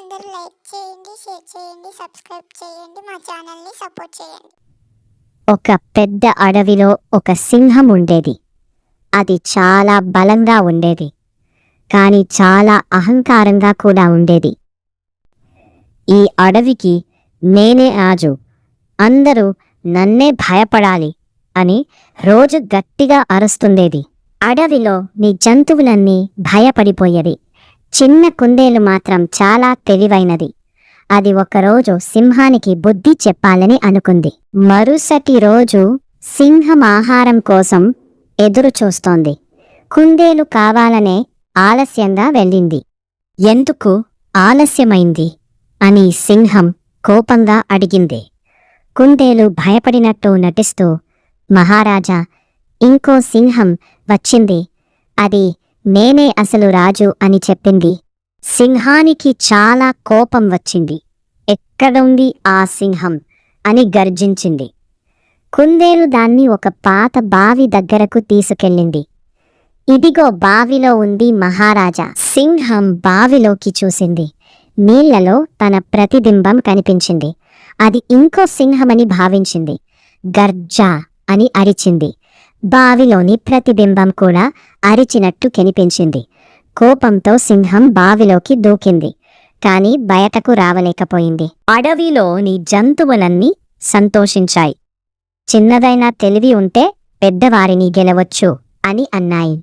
అందరూ లైక్ చేయండి, షేర్ చేయండి, సబ్స్క్రైబ్ చేయండి, మా ఛానల్ని సపోర్ట్ చేయండి. ఒక పెద్ద అడవిలో ఒక సింహం ఉండేది. అది చాలా బలంగా ఉండేది, కానీ చాలా అహంకారంగా కూడా ఉండేది. ఈ అడవికి నేనే రాజు, అందరూ నన్నే భయపడాలి అని రోజు గట్టిగా అరుస్తుండేది. అడవిలో నీ జంతువులన్నీ భయపడిపోయేవి. చిన్న కుందేలు మాత్రం చాలా తెలివైనది. అది ఒకరోజు సింహానికి బుద్ధి చెప్పాలని అనుకుంది. మరుసటి రోజు సింహం ఆహారం కోసం ఎదురు చూస్తోంది. కుందేలు కావాలనే ఆలస్యంగా వెళ్ళింది. ఎందుకు ఆలస్యమైంది అని సింహం కోపంగా అడిగింది. కుందేలు భయపడినట్టు నటిస్తూ, మహారాజా, ఇంకో సింహం వచ్చింది, అది నేనే అసలు రాజు అని చెప్పింది. సింహానికి చాలా కోపం వచ్చింది. ఎక్కడుంది ఆ సింహం అని గర్జించింది. కుందేలు దాన్ని ఒక పాత బావి దగ్గరకు తీసుకెళ్ళింది. ఇదిగో బావిలో ఉంది మహారాజా. సింహం బావిలోకి చూసింది. నీళ్లలో తన ప్రతిబింబం కనిపించింది. అది ఇంకో సింహమని భావించింది. గర్జా అని అరిచింది. బావిలోని ప్రతిబింబం కూడా అరిచినట్టు కనిపించింది. కోపంతో సింహం బావిలోకి దూకింది, కాని బయటకు రావలేకపోయింది. అడవిలోని జంతువులన్నీ సంతోషించాయి. చిన్నదైనా తెలివి ఉంటే పెద్దవారిని గెలవచ్చు అని అన్నాయి.